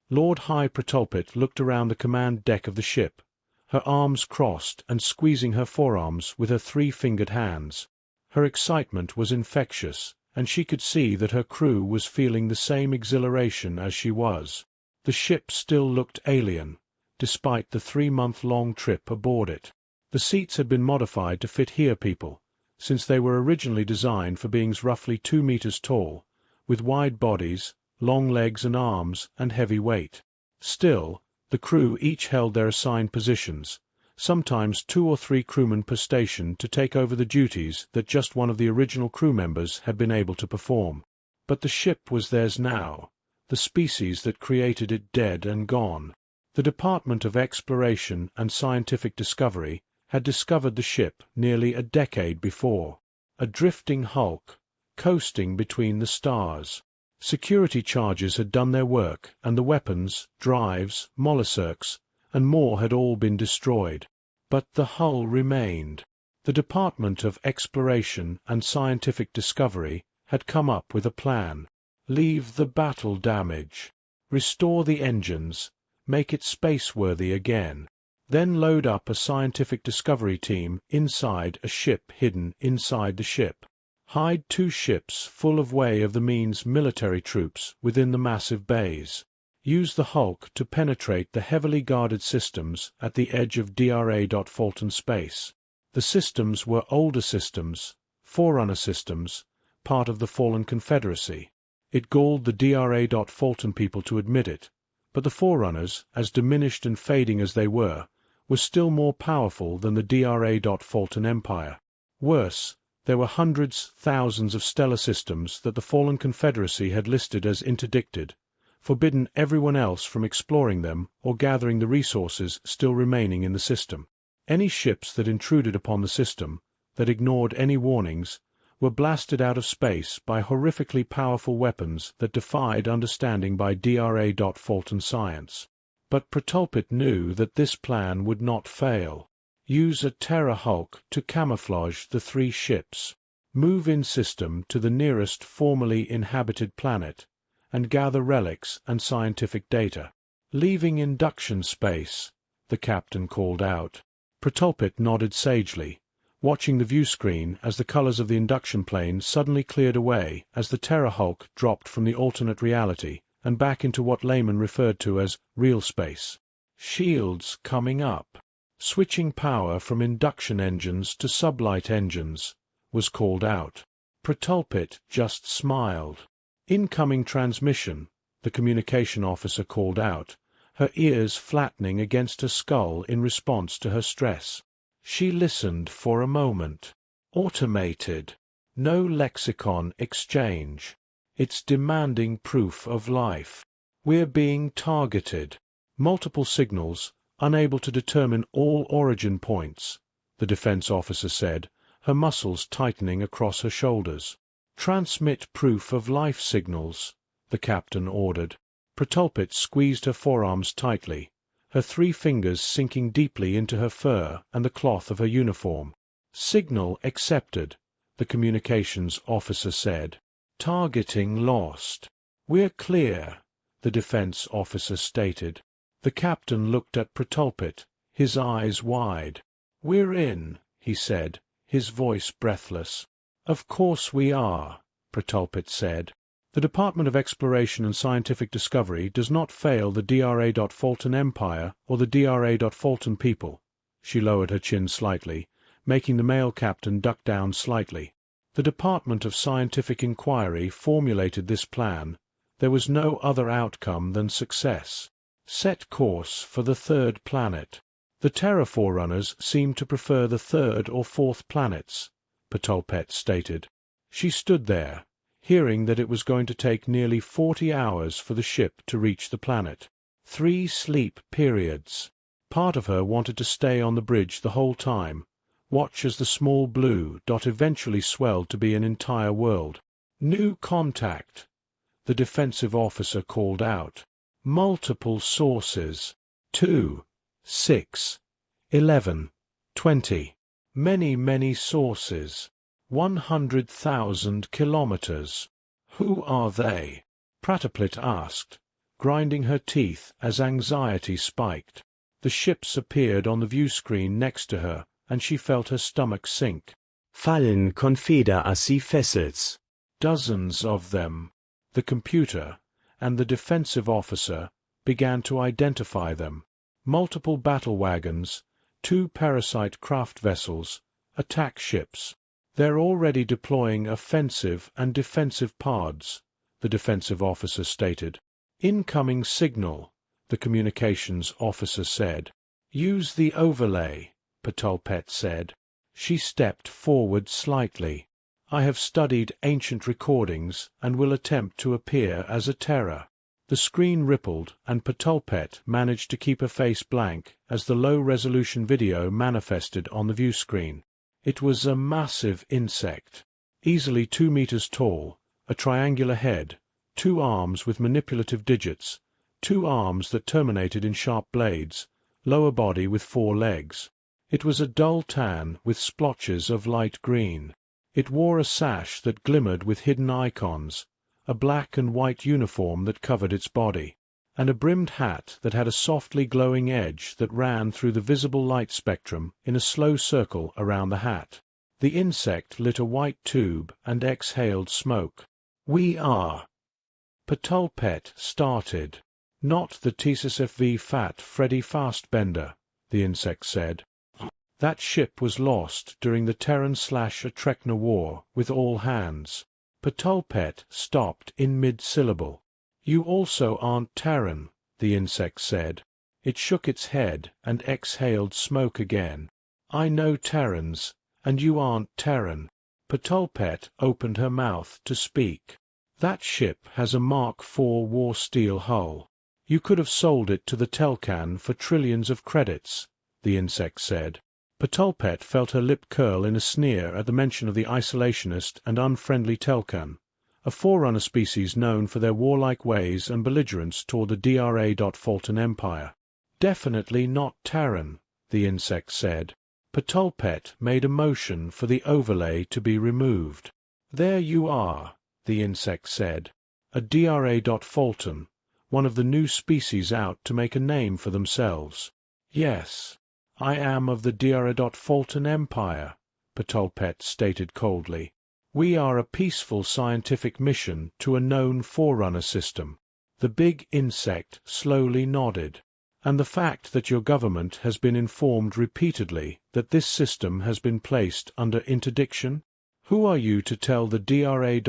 Lord High Protulpit looked around the command deck of the ship, her arms crossed and squeezing her forearms with her three-fingered hands. Her excitement was infectious, and she could see that her crew was feeling the same exhilaration as she was. The ship still looked alien, despite the 3-month-long trip aboard it. The seats had been modified to fit here people, since they were originally designed for beings roughly 2 meters tall, with wide bodies, long legs and arms, and heavy weight. Still, the crew each held their assigned positions, sometimes 2 or 3 crewmen per station to take over the duties that just one of the original crew members had been able to perform. But the ship was theirs now, the species that created it dead and gone. The Department of Exploration and Scientific Discovery had discovered the ship nearly a decade before, a drifting hulk, coasting between the stars. Security charges had done their work, and the weapons, drives, molluscs, and more had all been destroyed. But the hull remained. The Department of Exploration and Scientific Discovery had come up with a plan. Leave the battle damage. Restore the engines. Make it space-worthy again. Then load up a scientific discovery team inside a ship hidden inside the ship. Hide 2 ships full of way of the means military troops within the massive bays. Use the hulk to penetrate the heavily guarded systems at the edge of DRA. Fulton space. The systems were older systems, Forerunner systems, part of the fallen Confederacy. It galled the DRA. Fulton people to admit it, but the Forerunners, as diminished and fading as they were still more powerful than the DRA. Fulton Empire. Worse, there were hundreds, thousands of stellar systems that the fallen Confederacy had listed as interdicted, forbidden everyone else from exploring them or gathering the resources still remaining in the system. Any ships that intruded upon the system, that ignored any warnings, were blasted out of space by horrifically powerful weapons that defied understanding by DRA. Fulton science. But Protulpit knew that this plan would not fail. Use a Terra hulk to camouflage the 3 ships. Move in system to the nearest formerly inhabited planet, and gather relics and scientific data. Leaving induction space, the captain called out. Protulpit nodded sagely, watching the view screen as the colors of the induction plane suddenly cleared away as the Terra hulk dropped from the alternate reality and back into what laymen referred to as real space. Shields coming up. Switching power from induction engines to sublight engines, was called out. Protulpit just smiled. Incoming transmission, the communication officer called out, her ears flattening against her skull in response to her stress. She listened for a moment. Automated. No lexicon exchange. It's demanding proof of life. We're being targeted. Multiple signals, unable to determine all origin points, the defense officer said, her muscles tightening across her shoulders. Transmit proof of life signals, the captain ordered. Protulpit squeezed her forearms tightly, her 3 fingers sinking deeply into her fur and the cloth of her uniform. Signal accepted, the communications officer said. Targeting lost. We're clear, the defense officer stated. The captain looked at Protulpit, his eyes wide. We're in, he said, his voice breathless. Of course we are, Protulpit said. The Department of Exploration and Scientific Discovery does not fail the DRA. Fulton Empire or the DRA. Fulton people. She lowered her chin slightly, making the male captain duck down slightly. The Department of Scientific Inquiry formulated this plan. There was no other outcome than success. Set course for the 3rd planet. The Terra Forerunners seemed to prefer the 3rd or 4th planets, Protulpit stated. She stood there, hearing that it was going to take nearly 40 hours for the ship to reach the planet. 3 sleep periods. Part of her wanted to stay on the bridge the whole time, watch as the small blue dot eventually swelled to be an entire world. New contact, the defensive officer called out. Multiple sources. 2, 6, 11, 20. Many sources. 100,000 kilometers. Who are they? Protulpit asked, grinding her teeth as anxiety spiked. The ships appeared on the view screen next to her, and she felt her stomach sink. Fallen Confederacy vessels. Dozens of them. The computer, and the defensive officer, began to identify them. Multiple battle wagons, 2 parasite craft vessels, attack ships. They're already deploying offensive and defensive pods, the defensive officer stated. Incoming signal, the communications officer said. Use the overlay, Patulpet said. She stepped forward slightly. I have studied ancient recordings and will attempt to appear as a terror. The screen rippled, and Patulpet managed to keep her face blank as the low-resolution video manifested on the view screen. It was a massive insect, easily 2 meters tall, a triangular head, 2 arms with manipulative digits, 2 arms that terminated in sharp blades, lower body with 4 legs. It was a dull tan with splotches of light green. It wore a sash that glimmered with hidden icons, a black and white uniform that covered its body, and a brimmed hat that had a softly glowing edge that ran through the visible light spectrum in a slow circle around the hat. The insect lit a white tube and exhaled smoke. "We are." Patulpet started. "Not the TSFV Fat Freddy Fastbender," the insect said. "That ship was lost during the Terran/Atrekna War with all hands." Patulpet stopped in mid-syllable. "You also aren't Terran," the insect said. It shook its head and exhaled smoke again. "I know Terrans, and you aren't Terran." Patulpet opened her mouth to speak. "That ship has a Mark IV war steel hull. You could have sold it to the Telcan for trillions of credits," the insect said. Patulpet felt her lip curl in a sneer at the mention of the isolationist and unfriendly Telcan, a forerunner species known for their warlike ways and belligerence toward the DRA. Empire. "Definitely not Terran," the insect said. Patulpet made a motion for the overlay to be removed. "There you are," the insect said. "A DRA. One of the new species out to make a name for themselves." "Yes. I am of the DRA. Empire," Patulpet stated coldly. "We are a peaceful scientific mission to a known forerunner system." The big insect slowly nodded. "And the fact that your government has been informed repeatedly that this system has been placed under interdiction? Who are you to tell the DRA.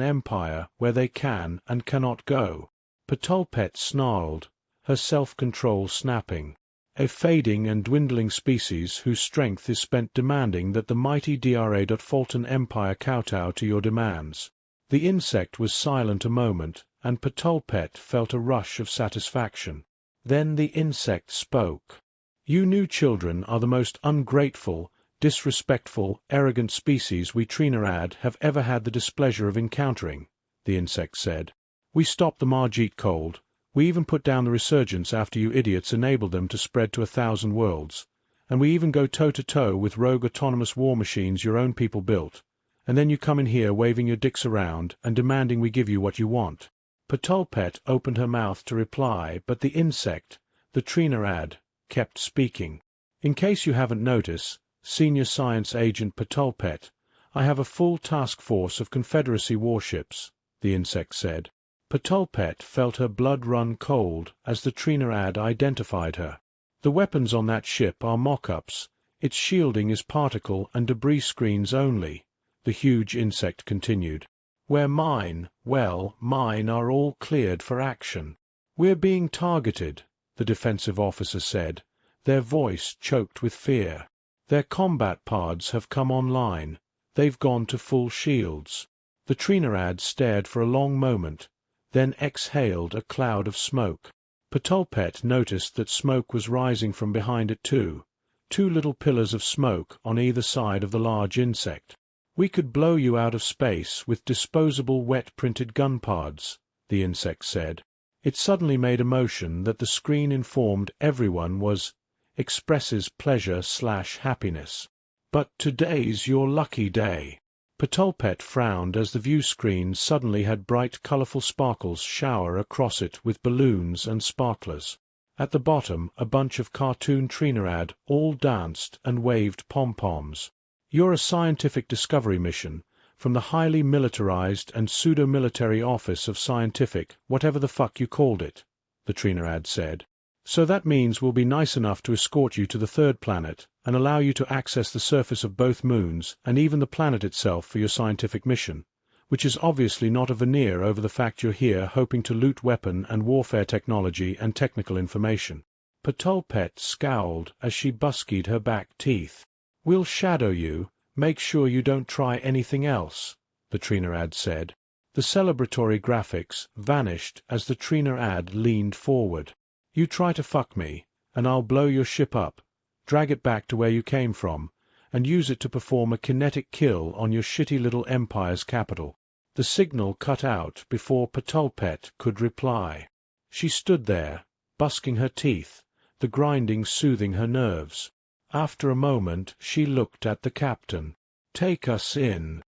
Empire where they can and cannot go?" Patulpet snarled, her self-control snapping. "A fading and dwindling species whose strength is spent demanding that the mighty DRA. Empire kowtow to your demands." The insect was silent a moment, and Patulpet felt a rush of satisfaction. Then the insect spoke. "You new children are the most ungrateful, disrespectful, arrogant species we Trinarad have ever had the displeasure of encountering," the insect said. "We stopped the Margit cold. We even put down the resurgence after you idiots enabled them to spread to 1,000 worlds. And we even go toe-to-toe with rogue autonomous war machines your own people built. And then you come in here waving your dicks around and demanding we give you what you want." Patulpet opened her mouth to reply, but the insect, the Trinarad, kept speaking. "In case you haven't noticed, Senior Science Agent Patulpet, I have a full task force of Confederacy warships," the insect said. Patulpet felt her blood run cold as the Trinarad identified her. "The weapons on that ship are mock-ups. Its shielding is particle and debris screens only," the huge insect continued. "Where mine are all cleared for action." "We're being targeted," the defensive officer said, their voice choked with fear. "Their combat pods have come online. They've gone to full shields." The Trinarad stared for a long moment, then exhaled a cloud of smoke. Patulpet noticed that smoke was rising from behind it too, 2 little pillars of smoke on either side of the large insect. "We could blow you out of space with disposable wet-printed gun pods," the insect said. It suddenly made a motion that the screen informed everyone was expresses pleasure/happiness. "But today's your lucky day." Ptolpet frowned as the view screen suddenly had bright colorful sparkles shower across it with balloons and sparklers. At the bottom, a bunch of cartoon Trinidad all danced and waved pom-poms. "You're a scientific discovery mission, from the highly militarized and pseudo-military office of scientific, whatever the fuck you called it," the Trinidad said. "So that means we'll be nice enough to escort you to the third planet and allow you to access the surface of both moons and even the planet itself for your scientific mission, which is obviously not a veneer over the fact you're here hoping to loot weapon and warfare technology and technical information." Ptolpet scowled as she buskied her back teeth. "We'll shadow you, make sure you don't try anything else," the Trinidad said. The celebratory graphics vanished as the Trinidad leaned forward. "You try to fuck me, and I'll blow your ship up, drag it back to where you came from, and use it to perform a kinetic kill on your shitty little empire's capital." The signal cut out before Ptolpet could reply. She stood there, busking her teeth, the grinding soothing her nerves. After a moment she looked at the captain. "Take us in."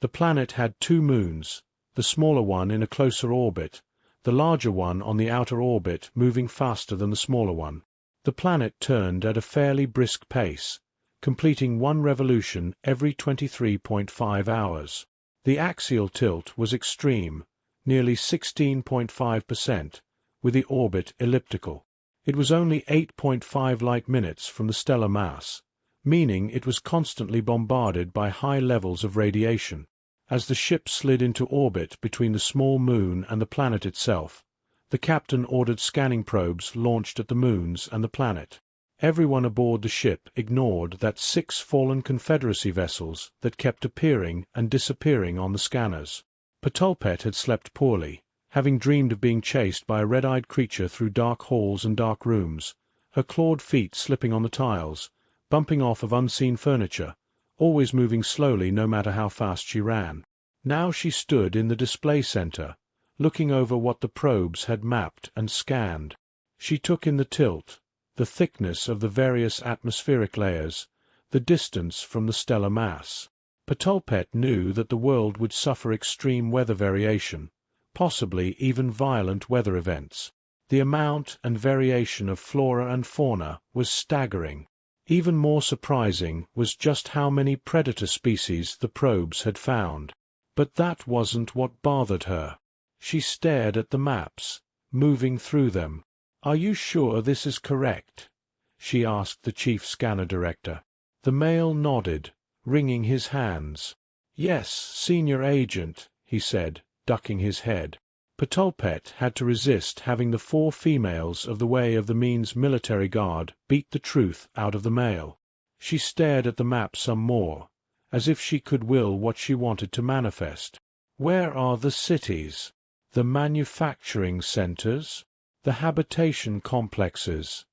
The planet had 2 moons, the smaller one in a closer orbit, the larger one on the outer orbit moving faster than the smaller one. The planet turned at a fairly brisk pace, completing 1 revolution every 23.5 hours. The axial tilt was extreme, nearly 16.5%, with the orbit elliptical. It was only 8.5 light minutes from the stellar mass, meaning it was constantly bombarded by high levels of radiation. As the ship slid into orbit between the small moon and the planet itself, the captain ordered scanning probes launched at the moons and the planet. Everyone aboard the ship ignored that 6 fallen Confederacy vessels that kept appearing and disappearing on the scanners. Ptolpet had slept poorly, having dreamed of being chased by a red-eyed creature through dark halls and dark rooms, her clawed feet slipping on the tiles, bumping off of unseen furniture, always moving slowly no matter how fast she ran. Now she stood in the display center, looking over what the probes had mapped and scanned. She took in the tilt, the thickness of the various atmospheric layers, the distance from the stellar mass. Ptolpet knew that the world would suffer extreme weather variation, possibly even violent weather events. The amount and variation of flora and fauna was staggering. Even more surprising was just how many predator species the probes had found. But that wasn't what bothered her. She stared at the maps, moving through them. "Are you sure this is correct?" she asked the chief scanner director. The male nodded, wringing his hands. "Yes, senior agent," he said, ducking his head. Ptolpet had to resist having the 4 females of the Way of the Mean's military guard beat the truth out of the male. She stared at the map some more, as if she could will what she wanted to manifest. "Where are the cities? The manufacturing centers? The habitation complexes?"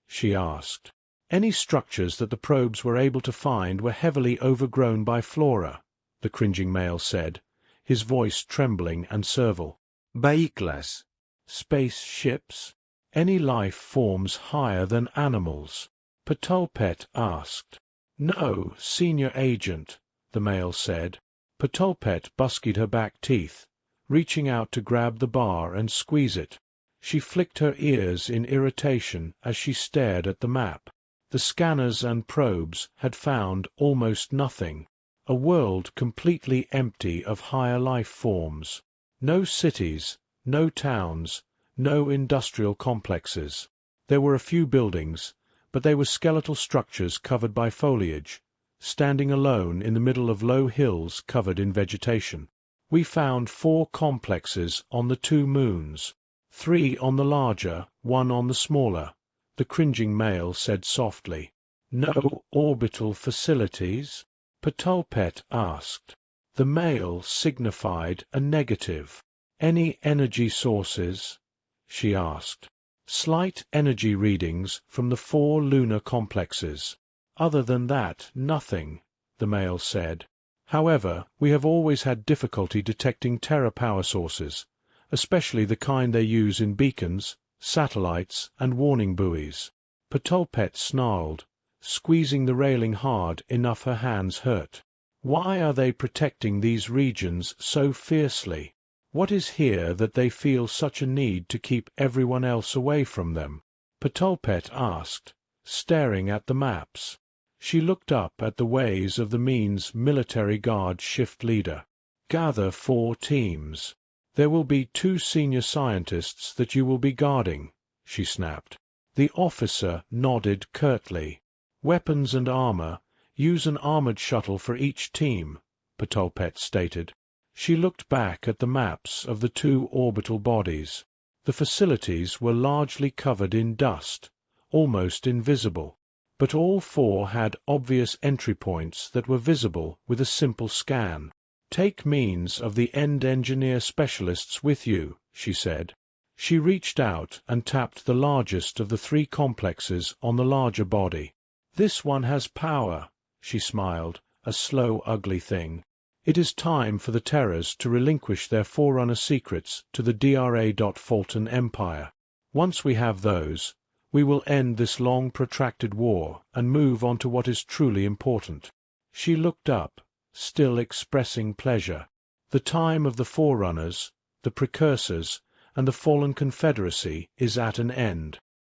she asked. Any structures that the probes were able to find were heavily overgrown by flora, the cringing male said, his voice trembling and servile. Vehicles. Space ships? Any life forms higher than animals? Ptolpet asked. "No, senior agent," the male said. Ptolpet buskied her back teeth, reaching out to grab the bar and squeeze it. She flicked her ears in irritation as she stared at the map. The scanners and probes had found almost nothing. A world completely empty of higher life forms. No cities, no towns, no industrial complexes. There were a few buildings, but they were skeletal structures covered by foliage, standing alone in the middle of low hills covered in vegetation. "We found 4 complexes on the 2 moons, 3 on the larger, 1 on the smaller," the cringing male said softly. "No orbital facilities?" Ptolpet asked. The male signified a negative. "Any energy sources?" she asked. "Slight energy readings from the 4 lunar complexes. Other than that, nothing," the male said. "However, we have always had difficulty detecting Terra power sources, especially the kind they use in beacons, satellites, and warning buoys." Ptolpet snarled, squeezing the railing hard enough her hands hurt. Why are they protecting these regions so fiercely? What is here that they feel such a need to keep everyone else away from them? Ptolpet asked, staring at the maps. She looked up at the ways of the Mean's military guard shift leader. Gather 4 teams. There will be 2 senior scientists that you will be guarding, she snapped. The officer nodded curtly. Weapons and armor. Use an armored shuttle for each team, Ptolpet stated. She looked back at the maps of the 2 orbital bodies. The facilities were largely covered in dust, almost invisible. But all 4 had obvious entry points that were visible with a simple scan. Take means of the end engineer specialists with you, she said. She reached out and tapped the largest of the 3 complexes on the larger body. This one has power, she smiled, a slow, ugly thing. It is time for the Terrors to relinquish their Forerunner secrets to the DRA. Fulton Empire. Once we have those, we will end this long protracted war and move on to what is truly important. She looked up, still expressing pleasure. The time of the Forerunners, the Precursors, and the fallen Confederacy is at an end.